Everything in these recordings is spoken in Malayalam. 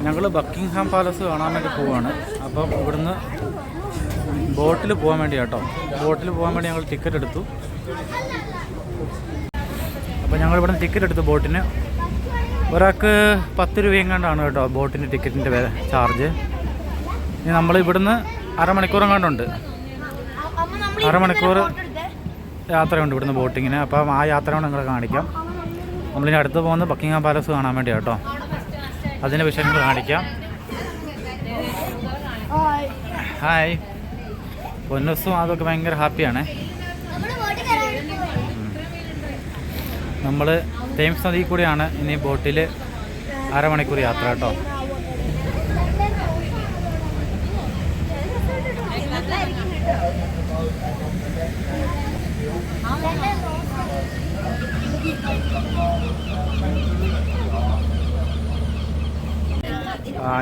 ഞങ്ങൾ ബക്കിംഗ്ഹാം പാലസ് കാണാൻ വേണ്ടി പോവുകയാണ്. അപ്പം ഇവിടുന്ന് ബോട്ടിൽ പോകാൻ വേണ്ടി കേട്ടോ, ബോട്ടിൽ പോകാൻ വേണ്ടി ഞങ്ങൾ ടിക്കറ്റ് എടുത്തു. അപ്പോൾ ഞങ്ങൾ ഇവിടുന്ന് ടിക്കറ്റ് എടുത്തു. ബോട്ടിന് ഒരാൾക്ക് 10 രൂപയും കണ്ടാണ് കേട്ടോ ബോട്ടിൻ്റെ ടിക്കറ്റിൻ്റെ ചാർജ്. ഇനി നമ്മൾ ഇവിടുന്ന് അരമണിക്കൂറും കണ്ടുണ്ട്, അരമണിക്കൂർ യാത്രയുണ്ട് ഇവിടുന്ന് ബോട്ടിങ്ങിന്. അപ്പം ആ യാത്ര കൊണ്ട് നിങ്ങളെ കാണിക്കാം. നമ്മളിനി അടുത്ത് പോകുന്നത് ബക്കിംഗ്ഹാം പാലസ് കാണാൻ വേണ്ടി കേട്ടോ, അതിൻ്റെ വിഷയങ്ങൾ കാണിക്കാം. ഹായ്, പൊന്നസും അതൊക്കെ ഭയങ്കര ഹാപ്പിയാണ്. നമ്മൾ തേംസ് നദിയിൽ കൂടിയാണ് ഇനി ബോട്ടിൽ അരമണിക്കൂർ യാത്ര കേട്ടോ.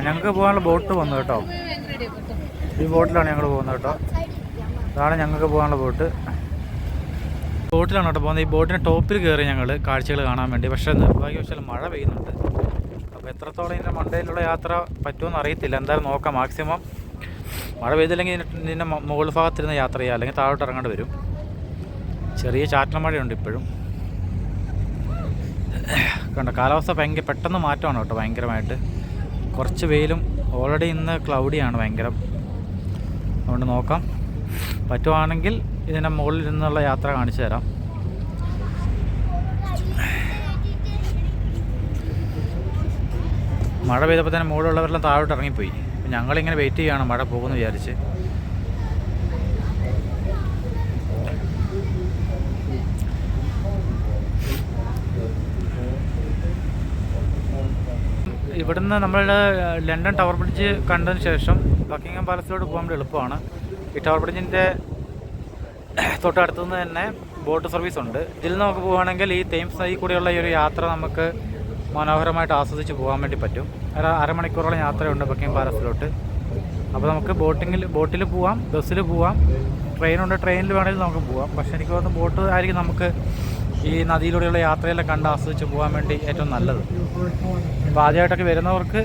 ഞങ്ങൾക്ക് പോകാനുള്ള ബോട്ട് വന്നു കേട്ടോ. ഈ ബോട്ടിലാണ് ഞങ്ങൾ പോകുന്നത് കേട്ടോ. അതാണ് ഞങ്ങൾക്ക് പോകാനുള്ള ബോട്ട്. ബോട്ടിലാണ് കേട്ടോ പോകുന്നത്. ഈ ബോട്ടിന് ടോപ്പിൽ കയറി ഞങ്ങൾ കാഴ്ചകൾ കാണാൻ വേണ്ടി. പക്ഷേ നിർഭാഗ്യവശാൽ മഴ പെയ്യുന്നുണ്ട്. അപ്പോൾ എത്രത്തോളം ഇതിൻ്റെ മണ്ടയിലുള്ള യാത്ര പറ്റുമെന്ന് അറിയത്തില്ല. എന്തായാലും നോക്കാം. മാക്സിമം മഴ പെയ്തില്ലെങ്കിൽ ഇതിൻ്റെ മുകൾ ഭാഗത്തിരുന്ന് യാത്ര ചെയ്യുക, അല്ലെങ്കിൽ താഴോട്ട് ഇറങ്ങേണ്ടി വരും. ചെറിയ ചാറ്റൽ മഴയുണ്ട് ഇപ്പോഴും. കണ്ടോ, കാലാവസ്ഥ പെട്ടെന്ന് മാറ്റമാണ് കേട്ടോ, ഭയങ്കരമായിട്ട്. കുറച്ച് വെയിലും, ഓൾറെഡി ഇന്ന് ക്ലൗഡിയാണ് ഭയങ്കരം. അതുകൊണ്ട് നോക്കാം, പറ്റുവാണെങ്കിൽ ഇതിൻ്റെ മുകളിൽ നിന്നുള്ള യാത്ര കാണിച്ചു തരാം. മഴ പെയ്തപ്പോൾ തന്നെ മുകളിലുള്ളവരെല്ലാം താഴോട്ട് ഇറങ്ങിപ്പോയി. ഞങ്ങളിങ്ങനെ വെയിറ്റ് ചെയ്യുകയാണ് മഴ പോകുമെന്ന് വിചാരിച്ച്. ഇവിടുന്ന് നമ്മൾ ലണ്ടൻ ടവർ ബ്രിഡ്ജ് കണ്ടതിന് ശേഷം ബക്കിംഗ്ഹാം പാലസിലോട്ട് പോകാൻ വേണ്ടി എളുപ്പമാണ്. ഈ ടവർ ബ്രിഡ്ജിൻ്റെ തൊട്ടടുത്തുനിന്ന് തന്നെ ബോട്ട് സർവീസ് ഉണ്ട്. ഇതിൽ നമുക്ക് പോവുകയാണെങ്കിൽ ഈ തേംസ് നദിയിൽ കൂടിയുള്ള ഈ ഒരു യാത്ര നമുക്ക് മനോഹരമായിട്ട് ആസ്വദിച്ച് പോകാൻ വേണ്ടി പറ്റും. അരമണിക്കൂറോളം യാത്രയുണ്ട് ബക്കിംഗ്ഹാം പാലസിലോട്ട്. അപ്പോൾ നമുക്ക് ബോട്ടിൽ പോവാം, ബസ്സിൽ പോവാം, ട്രെയിനുണ്ട്, ട്രെയിനിൽ വേണമെങ്കിൽ നമുക്ക് പോവാം. പക്ഷേ എനിക്ക് തോന്നുന്നു ബോട്ട് ആയിരിക്കും നമുക്ക് ഈ നദിയിലൂടെയുള്ള യാത്രയെല്ലാം കണ്ട് ആസ്വദിച്ച് പോകാൻ വേണ്ടി ഏറ്റവും നല്ലത്. അപ്പോൾ ആദ്യമായിട്ടൊക്കെ വരുന്നവർക്ക്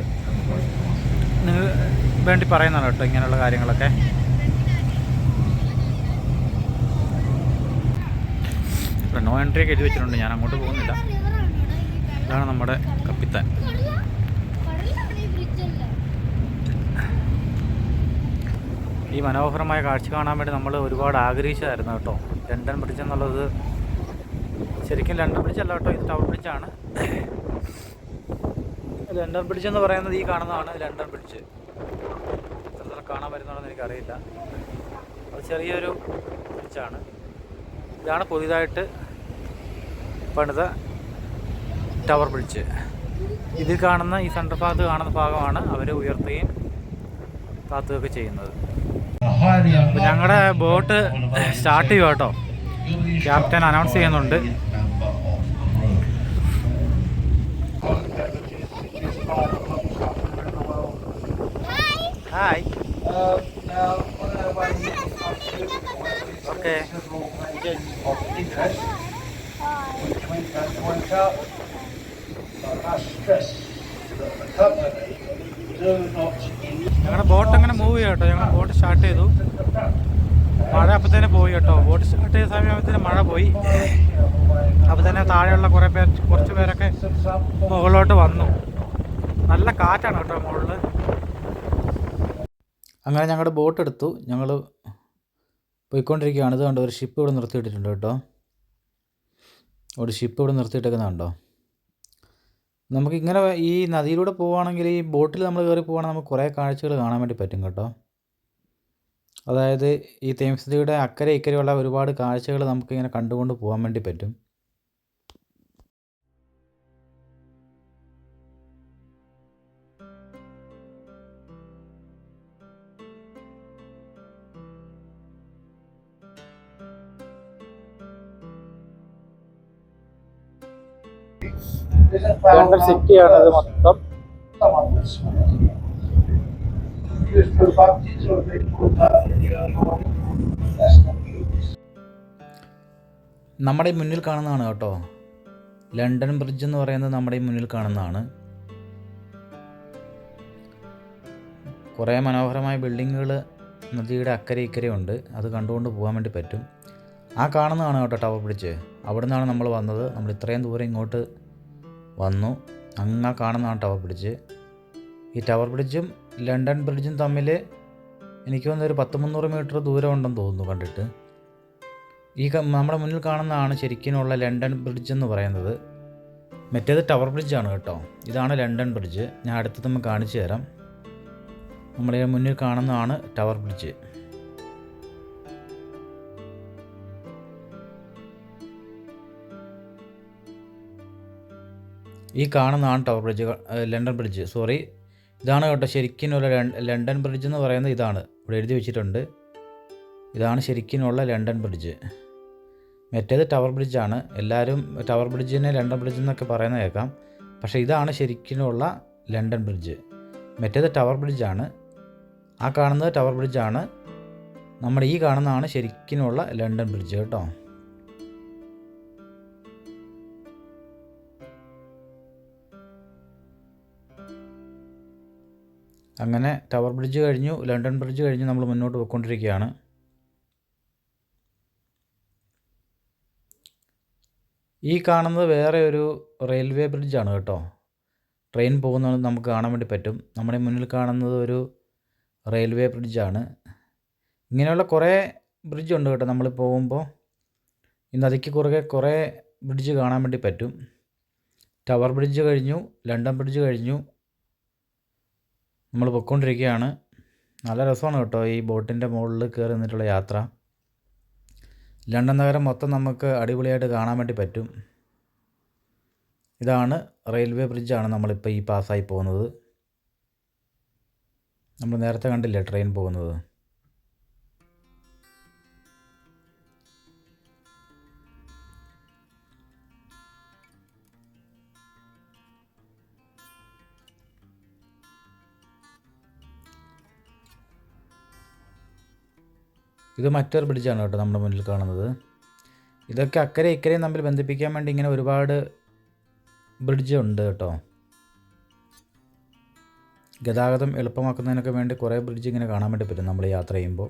വേണ്ടി പറയുന്നതാണ് കേട്ടോ ഇങ്ങനെയുള്ള കാര്യങ്ങളൊക്കെ. നോ എൻട്രി ഒക്കെ എഴുതി വെച്ചിട്ടുണ്ട്, ഞാൻ അങ്ങോട്ട് പോകുന്നില്ല. ഇതാണ് നമ്മുടെ കപ്പിത്താൻ. ഈ മനോഹരമായ കാഴ്ച കാണാൻ വേണ്ടി നമ്മൾ ഒരുപാട് ആഗ്രഹിച്ചതായിരുന്നു കേട്ടോ. ലണ്ടൻ ബ്രിഡ്ജ് എന്നുള്ളത് ശരിക്കും ലണ്ടൻ ബ്രിഡ്ജ് അല്ല കേട്ടോ, ഇത് ടവർ ബ്രിഡ്ജാണ്. ലണ്ടൻ ബ്രിഡ്ജ് എന്ന് പറയുന്നത് ഈ കാണുന്നതാണ് ലണ്ടൻ ബ്രിഡ്ജ്. എത്ര കാണാൻ വരുന്നതാണെന്ന് എനിക്കറിയില്ല. അത് ചെറിയൊരു ബ്രിഡ്ജാണ്. ഇതാണ് പുതിയതായിട്ട് പണിത ടവർ ബ്രിഡ്ജ്. ഇത് കാണുന്ന ഈ സെൻട്രൽ ഭാഗത്ത് കാണുന്ന ഭാഗമാണ് അവർ ഉയർത്തുകയും താത്തുകയൊക്കെ ചെയ്യുന്നത്. അപ്പോൾ ഞങ്ങളുടെ ബോട്ട് സ്റ്റാർട്ട് ചെയ്യുക കേട്ടോ. ക്യാപ്റ്റൻ അനൗൺസ് ചെയ്യുന്നുണ്ട്. Hi, okay. ഞങ്ങളുടെ ബോട്ട് അങ്ങനെ മൂവ് ചെയ്യാം കേട്ടോ. ഞങ്ങൾ ബോട്ട് സ്റ്റാർട്ട് ചെയ്തു. മഴ അപ്പം തന്നെ പോയി കേട്ടോ. ബോട്ട് സ്റ്റാർട്ട് ചെയ്ത സമയത്തിന് മഴ പോയി. അപ്പോൾ തന്നെ താഴെയുള്ള കുറച്ച് പേരൊക്കെ മുകളിലോട്ട് വന്നു. നല്ല കാറ്റാണ് കേട്ടോ മുകളിൽ. അങ്ങനെ ഞങ്ങളുടെ ബോട്ട് എടുത്തു. ഞങ്ങൾ പോയിക്കൊണ്ടിരിക്കുകയാണ്. ഇത് കണ്ടോ, ഒരു ഷിപ്പ് ഇവിടെ നിർത്തിയിട്ടിട്ടുണ്ട് കേട്ടോ. ഒരു ഷിപ്പ് ഇവിടെ നിർത്തിയിട്ടേക്കുന്നുണ്ടോ. നമുക്കിങ്ങനെ ഈ നദിയിലൂടെ പോവുകയാണെങ്കിൽ, ഈ ബോട്ടിൽ നമ്മൾ കയറി പോവുകയാണെങ്കിൽ നമുക്ക് കുറേ കാഴ്ചകൾ കാണാൻ വേണ്ടി പറ്റും കേട്ടോ. അതായത് ഈ തേംസ് നദിയുടെ അക്കരെ ഇക്കരെയുള്ള ഒരുപാട് കാഴ്ചകൾ നമുക്കിങ്ങനെ കണ്ടുകൊണ്ട് പോകാൻ വേണ്ടി പറ്റും. ലണ്ടൻ സിറ്റിയാണിത് മൊത്തം. നമ്മുടെ മുന്നിൽ കാണുന്നതാണ് കേട്ടോ ലണ്ടൻ ബ്രിഡ്ജ് എന്ന് പറയുന്നത്. നമ്മുടെ മുന്നിൽ കാണുന്നതാണ്. കുറേ മനോഹരമായ ബിൽഡിങ്ങുകൾ നദിയുടെ അക്കരെ ഇക്കരെ ഉണ്ട്. അത് കണ്ടുകൊണ്ട് പോകാൻ വേണ്ടി പറ്റും. ആ കാണുന്നതാണ് കേട്ടോ ടവർ ബ്രിഡ്ജ്. അവിടെ നിന്നാണ് നമ്മൾ വന്നത്. നമ്മൾ ഇത്രയും ദൂരം ഇങ്ങോട്ട് വന്നു. അങ്ങ് കാണുന്നതാണ് ടവർ ബ്രിഡ്ജ്. ഈ ടവർ ബ്രിഡ്ജും ലണ്ടൻ ബ്രിഡ്ജും തമ്മിൽ എനിക്ക് തോന്നുന്നു ഒരു 100-300 മീറ്റർ ദൂരം ഉണ്ടെന്ന് തോന്നുന്നു കണ്ടിട്ട്. നമ്മുടെ മുന്നിൽ കാണുന്നതാണ് ശരിക്കുമുള്ള ലണ്ടൻ ബ്രിഡ്ജ് എന്ന് പറയുന്നത്. മറ്റേത് ടവർ ബ്രിഡ്ജാണ് കേട്ടോ. ഇതാണ് ലണ്ടൻ ബ്രിഡ്ജ്. ഞാൻ അടുത്ത് നമ്മൾ കാണിച്ചു തരാം. നമ്മുടെ മുന്നിൽ കാണുന്നതാണ് ടവർ ബ്രിഡ്ജ്. ഈ കാണുന്നതാണ് tower bridge, London bridge. Sorry, ഇതാണ് കേട്ടോ ശരിക്കുമുള്ള ലണ്ടൻ ബ്രിഡ്ജ് എന്ന് പറയുന്നത്. ഇതാണ് ഇവിടെ എഴുതി വെച്ചിട്ടുണ്ട്. ഇതാണ് ശരിക്കുമുള്ള ലണ്ടൻ ബ്രിഡ്ജ്. മറ്റേത് ടവർ ബ്രിഡ്ജാണ്. എല്ലാവരും ടവർ ബ്രിഡ്ജിനെ ലണ്ടൻ ബ്രിഡ്ജ് എന്നൊക്കെ പറയുന്നത് കേൾക്കാം. പക്ഷേ ഇതാണ് ശരിക്കുമുള്ള ലണ്ടൻ ബ്രിഡ്ജ്. മറ്റേത് ടവർ ബ്രിഡ്ജാണ്. ആ കാണുന്നത് ടവർ ബ്രിഡ്ജാണ്. നമ്മുടെ ഈ കാണുന്നതാണ് ശരിക്കുമുള്ള ലണ്ടൻ ബ്രിഡ്ജ് കേട്ടോ. അങ്ങനെ ടവർ ബ്രിഡ്ജ് കഴിഞ്ഞു, ലണ്ടൻ ബ്രിഡ്ജ് കഴിഞ്ഞ് നമ്മൾ മുന്നോട്ട് പോയിക്കൊണ്ടിരിക്കുകയാണ്. ഈ കാണുന്നത് വേറെ ഒരു റെയിൽവേ ബ്രിഡ്ജാണ് കേട്ടോ. ട്രെയിൻ പോകുന്നത് നമുക്ക് കാണാൻ വേണ്ടി പറ്റും. നമ്മുടെ മുന്നിൽ കാണുന്നത് ഒരു റെയിൽവേ ബ്രിഡ്ജാണ്. ഇങ്ങനെയുള്ള കുറേ ബ്രിഡ്ജുണ്ട് കേട്ടോ. നമ്മൾ പോകുമ്പോൾ ഈ നദിക്ക് കുറുകെ കുറേ ബ്രിഡ്ജ് കാണാൻ വേണ്ടി പറ്റും. ടവർ ബ്രിഡ്ജ് കഴിഞ്ഞു, ലണ്ടൻ ബ്രിഡ്ജ് കഴിഞ്ഞു, നമ്മൾ പൊയ്ക്കൊണ്ടിരിക്കുകയാണ്. നല്ല രസമാണ് കേട്ടോ ഈ ബോട്ടിൻ്റെ മുകളിൽ കയറി നിന്നിട്ടുള്ള യാത്ര. ലണ്ടൻ നഗരം മൊത്തം നമുക്ക് അടിപൊളിയായിട്ട് കാണാൻ വേണ്ടി പറ്റും. ഇതാണ് റെയിൽവേ ബ്രിഡ്ജാണ് നമ്മളിപ്പോൾ ഈ പാസ്സായി പോകുന്നത്. നമ്മൾ നേരത്തെ കണ്ടില്ലേ ട്രെയിൻ പോകുന്നത്. ഇത് മറ്റൊരു ബ്രിഡ്ജാണ് കേട്ടോ നമ്മുടെ മുന്നിൽ കാണുന്നത്. ഇതൊക്കെ അക്കരെ ഇക്കരെയും തമ്മിൽ ബന്ധിപ്പിക്കാൻ വേണ്ടി ഇങ്ങനെ ഒരുപാട് ബ്രിഡ്ജ് ഉണ്ട് കേട്ടോ. ഗതാഗതം എളുപ്പമാക്കുന്നതിനൊക്കെ വേണ്ടി കുറേ ബ്രിഡ്ജ് ഇങ്ങനെ കാണാൻ വേണ്ടി പറ്റും നമ്മൾ യാത്ര ചെയ്യുമ്പോൾ.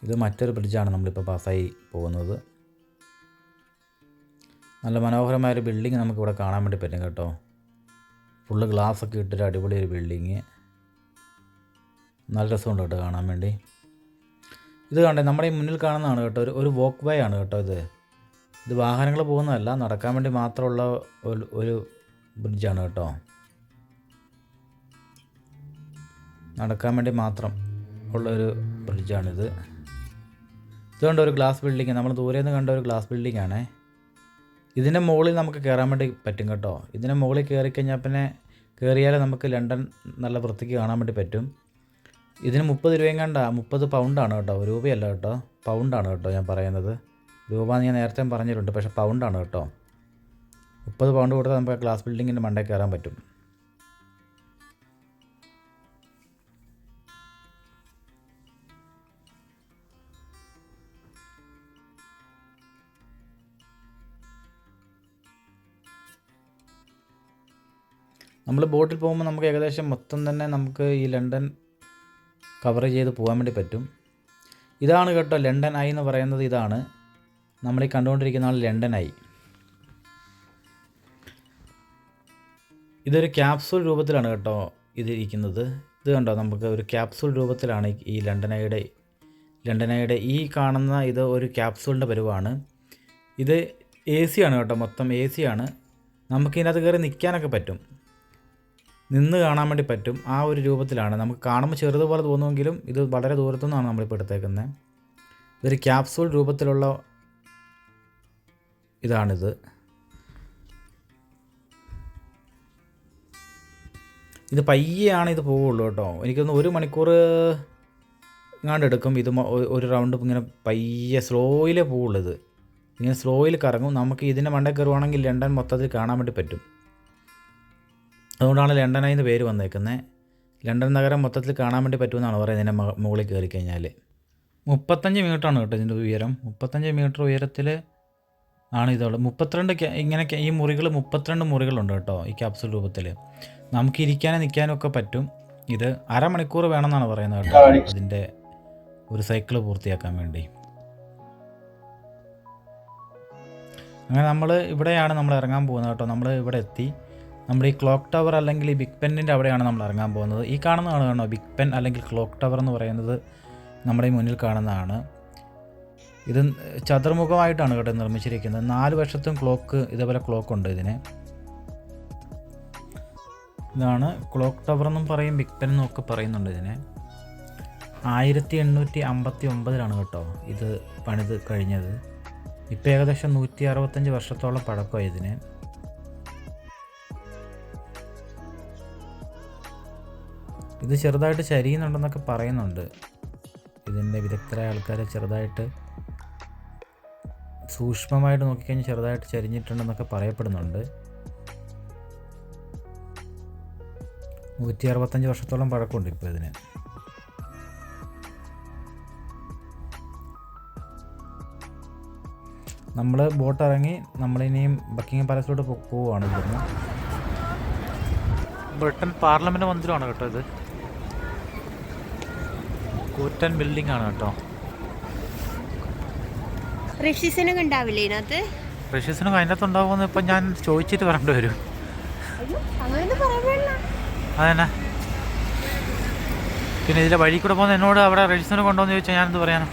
ഇത് മറ്റൊരു ബ്രിഡ്ജാണ് നമ്മളിപ്പോൾ പാസ്സായി പോകുന്നത്. നല്ല മനോഹരമായൊരു ബിൽഡിങ് നമുക്കിവിടെ കാണാൻ വേണ്ടി പറ്റും കേട്ടോ. ഫുള്ള് ഗ്ലാസ്സൊക്കെ ഇട്ടൊരു അടിപൊളി ഒരു ബിൽഡിങ്. നല്ല രസമുണ്ട് കേട്ടോ കാണാൻ വേണ്ടി. ഇത് കണ്ടേ നമ്മുടെ ഈ മുന്നിൽ കാണുന്നതാണ് കേട്ടോ ഒരു വോക്ക് വേ ആണ് കേട്ടോ. ഇത് വാഹനങ്ങൾ പോകുന്നതല്ല, നടക്കാൻ വേണ്ടി മാത്രമുള്ള ഒരു ബ്രിഡ്ജാണ് കേട്ടോ. നടക്കാൻ വേണ്ടി മാത്രം ഉള്ളൊരു ബ്രിഡ്ജാണിത്. ഇത് കണ്ട ഒരു ഗ്ലാസ് ബിൽഡിങ്, നമ്മൾ ദൂരെ നിന്ന് കണ്ട ഒരു ഗ്ലാസ് ബിൽഡിംഗ് ആണേ. ഇതിൻ്റെ മുകളിൽ നമുക്ക് കയറാൻ വേണ്ടി പറ്റും കേട്ടോ. ഇതിൻ്റെ മുകളിൽ കയറിക്കഴിഞ്ഞാൽ പിന്നെ കയറിയാൽ നമുക്ക് ലണ്ടൻ നല്ല വൃത്തിക്ക് കാണാൻ വേണ്ടി പറ്റും. ഇതിന് 30 രൂപയും കണ്ട 30 പൗണ്ടാണ് കേട്ടോ, രൂപയല്ല കേട്ടോ, പൗണ്ടാണ് കേട്ടോ ഞാൻ പറയുന്നത്. രൂപ ഞാൻ നേരത്തെ പറഞ്ഞിട്ടുണ്ട്, പക്ഷേ പൗണ്ടാണ് കേട്ടോ. 30 പൗണ്ട് കൊടുത്താൽ നമുക്ക് ഗ്ലാസ് ബിൽഡിങ്ങിൻ്റെ മണ്ടയിൽ കയറാൻ പറ്റും. നമ്മൾ ബോട്ടിൽ പോകുമ്പോൾ നമുക്ക് ഏകദേശം മൊത്തം തന്നെ നമുക്ക് ഈ ലണ്ടൻ കവർ ചെയ്ത് പോകാൻ വേണ്ടി പറ്റും. ഇതാണ് കേട്ടോ ലണ്ടൻ ഐ എന്ന് പറയുന്നത്. ഇതാണ് നമ്മളീ കണ്ടുകൊണ്ടിരിക്കുന്ന ലണ്ടൻ ഐ. ഇതൊരു ക്യാപ്സൂൾ രൂപത്തിലാണ് കേട്ടോ ഇത് ഇരിക്കുന്നത്. ഇത് കണ്ടോ, നമുക്ക് ഒരു ക്യാപ്സൂൾ രൂപത്തിലാണ് ഈ ലണ്ടൻ ഐയുടെ ഈ കാണുന്ന ഇത് ഒരു ക്യാപ്സൂളിൻ്റെ പരുവാണ്. ഇത് AC ആണ് കേട്ടോ, മൊത്തം AC ആണ്. നമുക്കിതിനകത്ത് കയറി നിൽക്കാനൊക്കെ പറ്റും, നിന്ന് കാണാൻ വേണ്ടി പറ്റും. ആ ഒരു രൂപത്തിലാണ്. നമുക്ക് കാണുമ്പോൾ ചെറുതുപോലെ തോന്നുമെങ്കിലും ഇത് വളരെ ദൂരത്തു നിന്നാണ് നമ്മളിപ്പോൾ എടുത്തേക്കുന്നത്. ഇതൊരു ക്യാപ്സൂൾ രൂപത്തിലുള്ള ഇതാണിത്. ഇത് പയ്യെയാണ് ഇത് പോവുള്ളൂ കേട്ടോ. എനിക്കൊന്ന് 1 മണിക്കൂർ ഇങ്ങാണ്ട് എടുക്കും. ഇത് ഒരു റൗണ്ട് ഇങ്ങനെ പയ്യെ സ്ലോയിലേ പോവുള്ളൂ. ഇത് ഇങ്ങനെ സ്ലോയിൽ കറങ്ങും. നമുക്ക് ഇതിൻ്റെ മണ്ടയിൽ കയറുവാണെങ്കിൽ ലണ്ടൻ മൊത്തത്തിൽ കാണാൻ വേണ്ടി പറ്റും. അതുകൊണ്ടാണ് ലണ്ടനായി എന്ന് പേര് വന്നേക്കുന്നത്. ലണ്ടൻ നഗരം മൊത്തത്തിൽ കാണാൻ വേണ്ടി പറ്റുമെന്നാണ് പറയുന്നത് ഇതിൻ്റെ മുകളിൽ കയറി കഴിഞ്ഞാൽ. 35 മീറ്ററാണ് കേട്ടോ ഇതിൻ്റെ ഉയരം. 35 മീറ്റർ ഉയരത്തിൽ ആണ് ഇതുള്ളത്. 32 ഇങ്ങനെ ഈ മുറികൾ 32 മുറികളുണ്ട് കേട്ടോ ഈ ക്യാപ്സൂൾ രൂപത്തിൽ. നമുക്ക് ഇരിക്കാനും നിൽക്കാനും ഒക്കെ പറ്റും. ഇത് അരമണിക്കൂർ വേണമെന്നാണ് പറയുന്നത് കേട്ടോ അതിൻ്റെ ഒരു സൈക്കിൾ പൂർത്തിയാക്കാൻ വേണ്ടി. അങ്ങനെ നമ്മൾ ഇവിടെയാണ് നമ്മൾ ഇറങ്ങാൻ പോകുന്നത് കേട്ടോ. നമ്മൾ ഇവിടെ എത്തി. നമ്മൾ ഈ ക്ലോക്ക് ടവർ അല്ലെങ്കിൽ ഈ ബിഗ് പെന്നിൻ്റെ അവിടെയാണ് നമ്മൾ ഇറങ്ങാൻ പോകുന്നത്. ഈ കാണുന്നതാണ് കേട്ടോ ബിഗ് പെൻ അല്ലെങ്കിൽ ക്ലോക്ക് ടവർ എന്ന് പറയുന്നത്. നമ്മുടെ ഈ മുന്നിൽ കാണുന്നതാണ്. ഇത് ചതുർമുഖമായിട്ടാണ് കേട്ടോ നിർമ്മിച്ചിരിക്കുന്നത്. 4 വശത്തും ക്ലോക്ക്, ഇതേപോലെ ക്ലോക്കുണ്ട് ഇതിന്. ഇതാണ് ക്ലോക്ക് ടവർ എന്നും പറയും, ബിഗ് പെൻ എന്നൊക്കെ പറയുന്നുണ്ട് ഇതിനെ. 1859 കേട്ടോ ഇത് പണിത് കഴിഞ്ഞത്. ഇപ്പോൾ ഏകദേശം 165 വർഷത്തോളം പഴക്കമായി ഇതിന്. ഇത് ചെറുതായിട്ട് ചരിയുന്നുണ്ടെന്നൊക്കെ പറയുന്നുണ്ട്. ഇതിൻ്റെ വിദഗ്ധരായ ആൾക്കാർ ചെറുതായിട്ട് സൂക്ഷ്മമായിട്ട് നോക്കിക്കഴിഞ്ഞാൽ ചെറുതായിട്ട് ചരിഞ്ഞിട്ടുണ്ടെന്നൊക്കെ പറയപ്പെടുന്നുണ്ട്. 165 വർഷത്തോളം പഴക്കമുണ്ട് ഇപ്പോൾ ഇതിന്. നമ്മൾ ബോട്ട് ഇറങ്ങി നമ്മളിനിയും ബക്കിംഗ്ഹാം പാലസിലോട്ട് പോവുകയാണ്. ഇവിടുന്ന് ബ്രിട്ടൻ പാർലമെൻറ്റ് മന്ദിരമാണ് കേട്ടോ ഇത്. കൂറ്റൻ ബിൽഡിംഗ് ആണ് കേട്ടോ. റഷ്യസിനൊക്കെ ഉണ്ടാവില്ലേ ഇതിനകത്ത്? റഷ്യസിനൊക്കെ അതിനകത്ത് ഉണ്ടാവുമെന്ന് ഇപ്പം ഞാൻ ചോദിച്ചിട്ട് പറയേണ്ടി വരും. അതന്നെ. പിന്നെ ഇതിലെ വഴി കൂടെ പോകുന്ന എന്നോട് അവിടെ റഷ്യസിനെ കൊണ്ടുവന്ന് ചോദിച്ചാൽ ഞാനെന്ത് പറയാനോ.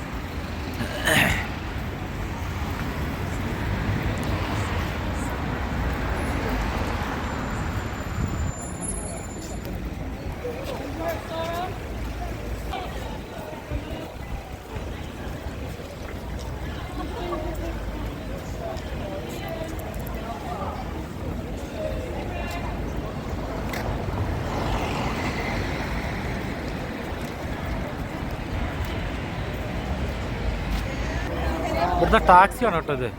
ഇവിടുത്തെ ടാക്സിയാണ് കേട്ടോ ഇത്.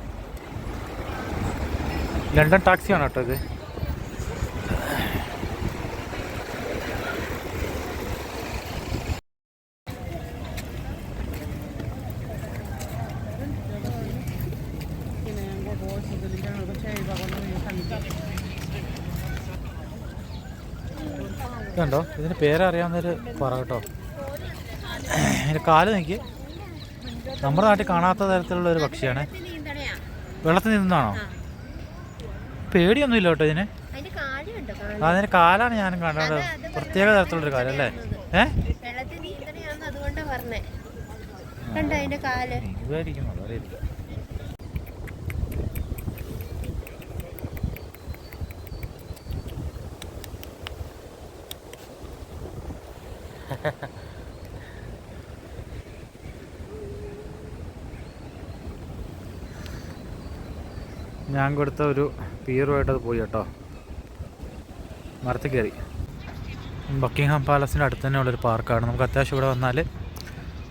ലണ്ടൻ ടാക്സിയാണ് കേട്ടോ ഇത്. ഇതുണ്ടോ, ഇതിന് പേരറിയാവുന്നൊരു പറ കേട്ടോ. അതിൻ്റെ കാല് നോക്കി. നമ്മുടെ നാട്ടിൽ കാണാത്ത തരത്തിലുള്ള ഒരു പക്ഷിയാണ്. വെള്ളത്തിൽ നിന്നാണോ? പേടിയൊന്നും ഇല്ല കേട്ടോ ഇതിന്. അതിന് കാലാണ് ഞാനും കാണുന്നത്. പ്രത്യേക തരത്തിലുള്ളൊരു കാലം അല്ലേ? ഇതായിരിക്കും വളരെ. ഞാൻ കൊടുത്ത ഒരു പീറുമായിട്ടത് പോയി കേട്ടോ. മരത്തിൽ കയറി. ബക്കിംഗ്ഹാം പാലസിൻ്റെ അടുത്ത് തന്നെ ഉള്ളൊരു പാർക്കാണ്. നമുക്ക് അത്യാവശ്യം ഇവിടെ വന്നാൽ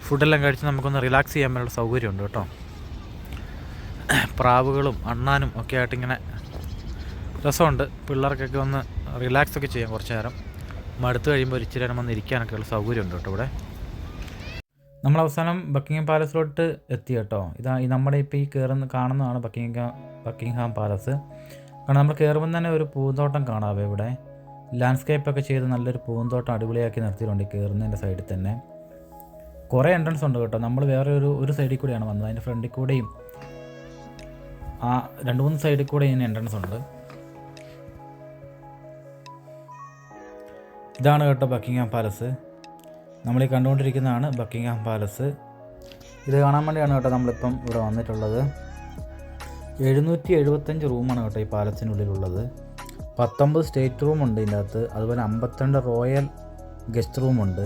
ഫുഡെല്ലാം കഴിച്ച് നമുക്കൊന്ന് റിലാക്സ് ചെയ്യാൻ വേണ്ടിയുള്ള സൗകര്യമുണ്ട് കേട്ടോ. പ്രാവുകളും അണ്ണാനും ഒക്കെ ആയിട്ടിങ്ങനെ രസമുണ്ട്. പിള്ളേർക്കൊക്കെ ഒന്ന് റിലാക്സ് ഒക്കെ ചെയ്യാം കുറച്ച് നേരം. മടുത്ത് കഴിയുമ്പോൾ ഒരു ഇച്ചിരി നേരം വന്ന് ഇരിക്കാനൊക്കെയുള്ള സൗകര്യമുണ്ട് കേട്ടോ ഇവിടെ. നമ്മൾ അവസാനം ബക്കിംഗ്ഹാം പാലസിലോട്ട് എത്തി കേട്ടോ. ഇതാ ഈ നമ്മുടെ ഇപ്പോൾ ഈ കാണുന്നതാണ് ബക്കിംഗ്ഹാം പാലസ്. കാരണം നമ്മൾ കയറുമ്പോൾ തന്നെ ഒരു പൂന്തോട്ടം കാണാവേ ഇവിടെ. ലാൻഡ്സ്കേപ്പൊക്കെ ചെയ്ത് നല്ലൊരു പൂന്തോട്ടം അടിപൊളിയാക്കി നിർത്തിയിട്ടുണ്ട്. കയറുന്നതിൻ്റെ സൈഡിൽ തന്നെ കുറേ എൻട്രൻസ് ഉണ്ട് കേട്ടോ. നമ്മൾ വേറെ ഒരു സൈഡിൽ കൂടെയാണ് വന്നത്. അതിൻ്റെ ഫ്രണ്ടിൽ കൂടെയും ആ 2-3 സൈഡിൽ കൂടെ ഇതിന് എൻട്രൻസ് ഉണ്ട്. ഇതാണ് കേട്ടോ ബക്കിംഗ്ഹാം പാലസ്. നമ്മളീ കണ്ടുകൊണ്ടിരിക്കുന്നതാണ് ബക്കിംഗ്ഹാം പാലസ്. ഇത് കാണാൻ വേണ്ടിയാണ് കേട്ടോ നമ്മളിപ്പം ഇവിടെ വന്നിട്ടുള്ളത്. 775 റൂമാണ് കേട്ടോ ഈ പാലസിനുള്ളിലുള്ളത്. 19 സ്റ്റേറ്റ് റൂമുണ്ട് ഇതിൻ്റെ അകത്ത്. അതുപോലെ 52 റോയൽ ഗസ്റ്റ് റൂമുണ്ട്.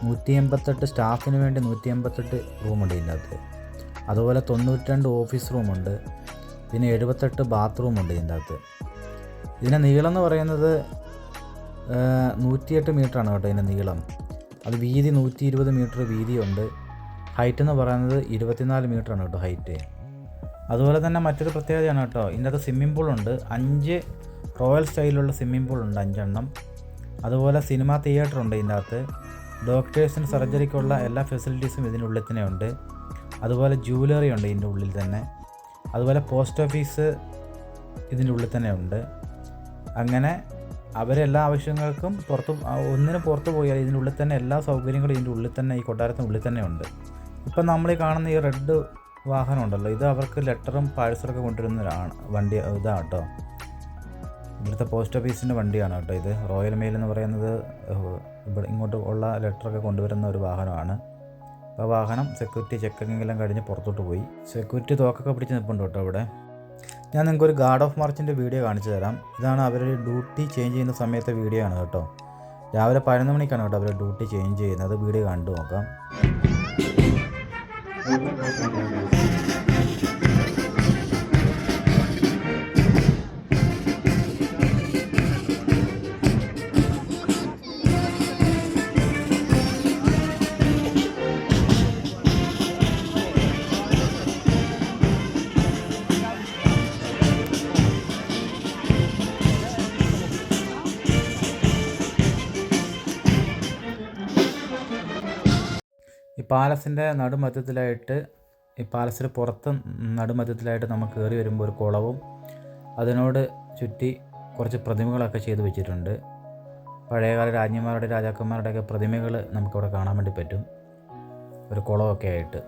188 സ്റ്റാഫിന് വേണ്ടി 188 റൂമുണ്ട് ഇതിൻ്റെ അകത്ത്. അതുപോലെ 92 ഓഫീസ് റൂമുണ്ട്. പിന്നെ 78 ബാത്റൂമുണ്ട് ഇതിൻ്റെ അകത്ത്. ഇതിൻ്റെ നീളം എന്ന് പറയുന്നത് 108 മീറ്ററാണ് കേട്ടോ ഇതിൻ്റെ നീളം. അത് വീതി 120 മീറ്റർ വീതിയുണ്ട്. ഹൈറ്റ് എന്ന് പറയുന്നത് 24 മീറ്ററാണ് കേട്ടോ ഹൈറ്റ്. അതുപോലെ തന്നെ മറ്റൊരു പ്രത്യേകതയാണ് കേട്ടോ, ഇതിൻ്റെ അകത്ത് സ്വിമ്മിംഗ് പൂളുണ്ട്. 5 റോയൽ സ്റ്റൈലിലുള്ള സ്വിമ്മിംഗ് പൂളുണ്ട്, 5 എണ്ണം. അതുപോലെ സിനിമാ തിയേറ്റർ ഉണ്ട് ഇതിൻ്റെ അകത്ത്. ഡോക്ടേഴ്സിന് സർജറിക്കുള്ള എല്ലാ ഫെസിലിറ്റീസും ഇതിനുള്ളിൽ തന്നെ ഉണ്ട്. അതുപോലെ ജൂവലറി ഉണ്ട് ഇതിൻ്റെ ഉള്ളിൽ തന്നെ. അതുപോലെ പോസ്റ്റ് ഓഫീസ് ഇതിൻ്റെ ഉള്ളിൽ തന്നെ ഉണ്ട്. അങ്ങനെ അവരെല്ലാ ആവശ്യങ്ങൾക്കും ഒന്നിനും പുറത്ത് പോയാൽ ഇതിൻ്റെ ഉള്ളിൽ തന്നെ എല്ലാ സൗകര്യങ്ങളും ഇതിൻ്റെ ഉള്ളിൽ തന്നെ, ഈ കൊട്ടാരത്തിനുള്ളിൽ തന്നെ ഉണ്ട്. ഇപ്പം നമ്മൾ ഈ കാണുന്ന ഈ റെഡ് വാഹനം ഉണ്ടല്ലോ, ഇത് അവർക്ക് ലെറ്ററും പാഴ്സലൊക്കെ കൊണ്ടുവരുന്ന വണ്ടി ഇതാണ് കേട്ടോ. ഇവിടുത്തെ പോസ്റ്റ് ഓഫീസിൻ്റെ വണ്ടിയാണ് കേട്ടോ ഇത്. റോയൽ മെയിൽ എന്ന് പറയുന്നത് ഇവിടെ ഇങ്ങോട്ട് ഉള്ള ലെറ്ററൊക്കെ കൊണ്ടുവരുന്ന ഒരു വാഹനമാണ്. അപ്പോൾ വാഹനം സെക്യൂരിറ്റി ചെക്കിങ്ങെല്ലാം കഴിഞ്ഞ് പുറത്തോട്ട് പോയി. സെക്യൂരിറ്റി തോക്കൊക്കെ പിടിച്ച് നിൽപ്പുണ്ട് കേട്ടോ ഇവിടെ. ഞാൻ നിങ്ങൾക്കൊരു ഗാർഡ് ഓഫ് മാർച്ചിൻ്റെ വീഡിയോ കാണിച്ചു തരാം. ഇതാണ് അവർ ഡ്യൂട്ടി ചേഞ്ച് ചെയ്യുന്ന സമയത്തെ വീഡിയോ ആണ് കേട്ടോ. രാവിലെ 11 മണിക്കാണ് കേട്ടോ അവർ ഡ്യൂട്ടി ചേഞ്ച് ചെയ്യുന്നത്. വീഡിയോ കണ്ടു നോക്കാം. ഈ പാലസിൻ്റെ നടുമധ്യത്തിലായിട്ട്, ഈ പാലസിന് പുറത്ത് നടുമധ്യത്തിലായിട്ട് നമുക്ക് കയറി വരുമ്പോൾ ഒരു കുളവും അതിനോട് ചുറ്റി കുറച്ച് പ്രതിമകളൊക്കെ ചെയ്തു വെച്ചിട്ടുണ്ട്. പഴയകാല രാജ്ഞിമാരുടെ രാജാക്കന്മാരുടെയൊക്കെ പ്രതിമകൾ നമുക്കവിടെ കാണാൻ വേണ്ടി പറ്റും, ഒരു കുളമൊക്കെ ആയിട്ട്.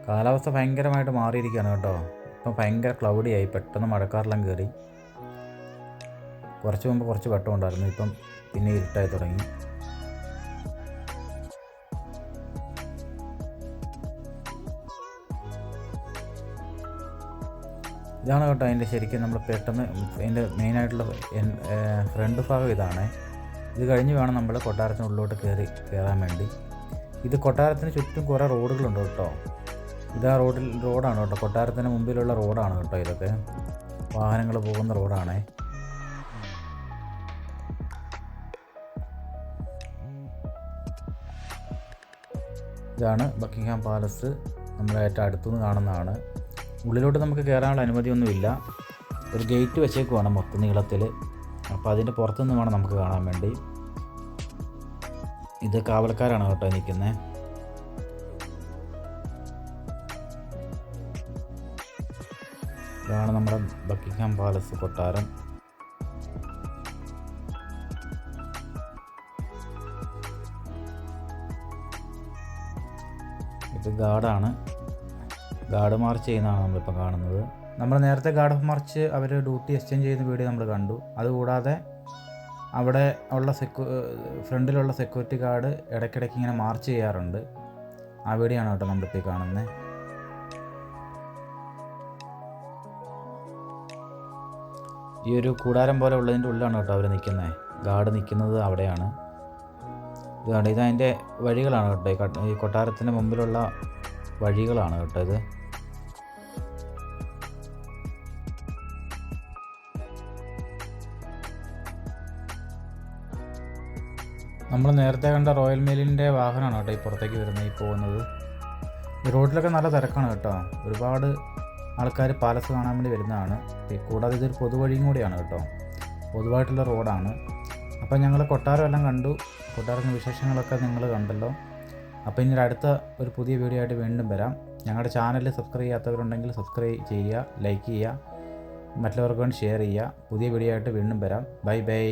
കാലാവസ്ഥ ഭയങ്കരമായിട്ട് മാറിയിരിക്കുകയാണ് കേട്ടോ. ഇപ്പം ഭയങ്കര ക്ലൗഡിയായി, പെട്ടെന്ന് മഴക്കാറെല്ലാം കയറി. കുറച്ച് മുമ്പ് കുറച്ച് വെട്ടം ഉണ്ടായിരുന്നു, ഇപ്പം പിന്നെ ഇരുട്ടായി തുടങ്ങി. ഇതാണ് കേട്ടോ അതിൻ്റെ ശരിക്കും നമ്മൾ പെട്ടെന്ന് അതിൻ്റെ മെയിനായിട്ടുള്ള ഫ്രണ്ട് ഭാഗം ഇതാണ്. ഇത് കഴിഞ്ഞ് വേണം നമ്മൾ കൊട്ടാരത്തിനുള്ളിലോട്ട് കയറാൻ വേണ്ടി. ഇത് കൊട്ടാരത്തിന് ചുറ്റും കുറേ റോഡുകളുണ്ട് കേട്ടോ. ഇതാ റോഡാണ് കേട്ടോ, കൊട്ടാരത്തിന് മുമ്പിലുള്ള റോഡാണ് കേട്ടോ. ഇതൊക്കെ വാഹനങ്ങൾ പോകുന്ന റോഡാണേ. ഇതാണ് ബക്കിംഗ്ഹാം പാലസ്. നമ്മൾ ഏറ്റവും അടുത്തുനിന്ന് കാണുന്നതാണ്. ഉള്ളിലോട്ട് നമുക്ക് കയറാനുള്ള അനുമതിയൊന്നുമില്ല. ഒരു ഗേറ്റ് വെച്ചേക്കുവാണ് മൊത്തം നീളത്തിൽ. അപ്പോൾ അതിൻ്റെ പുറത്തുനിന്ന് വേണം നമുക്ക് കാണാൻ വേണ്ടി. ഇത് കാവൽക്കാരാണ് കേട്ടോ നിൽക്കുന്നത്. ഇതാണ് നമ്മുടെ ബക്കിംഗ്ഹാം പാലസ് കൊട്ടാരം. ഇത് ഗാർഡാണ്, ഗാർഡ് മാർച്ച് ചെയ്യുന്നതാണ് നമ്മളിപ്പോൾ കാണുന്നത്. നമ്മൾ നേരത്തെ ഗാർഡ് ഓഫ് മാർച്ച് അവർ ഡ്യൂട്ടി എക്സ്ചേഞ്ച് ചെയ്യുന്ന വീഡിയോ നമ്മൾ കണ്ടു. അതുകൂടാതെ അവിടെ ഉള്ള ഫ്രണ്ടിലുള്ള സെക്യൂരിറ്റി ഗാർഡ് ഇടയ്ക്കിടയ്ക്ക് ഇങ്ങനെ മാർച്ച് ചെയ്യാറുണ്ട്. ആ വീഡിയോ ആണ് കേട്ടോ നമ്മളിപ്പോൾ കാണുന്നത്. ഈ ഒരു കൂടാരം പോലെ ഉള്ളതിൻ്റെ ഉള്ളിലാണ് കേട്ടോ അവർ നിൽക്കുന്നത്. ഗാർഡ് നിൽക്കുന്നത് അവിടെയാണ്. ഇതതിൻ്റെ വഴികളാണ് കേട്ടോ, ഈ കൊട്ടാരത്തിന് മുമ്പിലുള്ള വഴികളാണ് കേട്ടോ ഇത്. നമ്മൾ നേരത്തെ കണ്ട റോയൽ മെയിലിൻ്റെ വാഹനമാണ് കേട്ടോ ഈ പുറത്തേക്ക് വരുന്നത്, ഈ പോകുന്നത്. ഈ റോഡിലൊക്കെ നല്ല തിരക്കാണ് കേട്ടോ. ഒരുപാട് ആൾക്കാർ പാലസ് കാണാൻ വേണ്ടി വരുന്നതാണ്. കൂടാതെ ഇതൊരു പൊതുവഴിയും കൂടിയാണ് കേട്ടോ, പൊതുവായിട്ടുള്ള റോഡാണ്. അപ്പോൾ ഞങ്ങൾ കൊട്ടാരം എല്ലാം കണ്ടു. കൊട്ടാരത്തിൻ്റെ വിശേഷങ്ങളൊക്കെ നിങ്ങൾ കണ്ടല്ലോ. അപ്പോൾ ഇനി അടുത്ത ഒരു പുതിയ വീഡിയോ ആയിട്ട് വീണ്ടും വരാം. ഞങ്ങളുടെ ചാനൽ സബ്സ്ക്രൈബ് ചെയ്യാത്തവരുണ്ടെങ്കിൽ സബ്സ്ക്രൈബ് ചെയ്യുക, ലൈക്ക് ചെയ്യുക, മറ്റുള്ളവർക്ക് വേണ്ടി ഷെയർ ചെയ്യുക. പുതിയ വീഡിയോ ആയിട്ട് വീണ്ടും വരാം. Bye bye.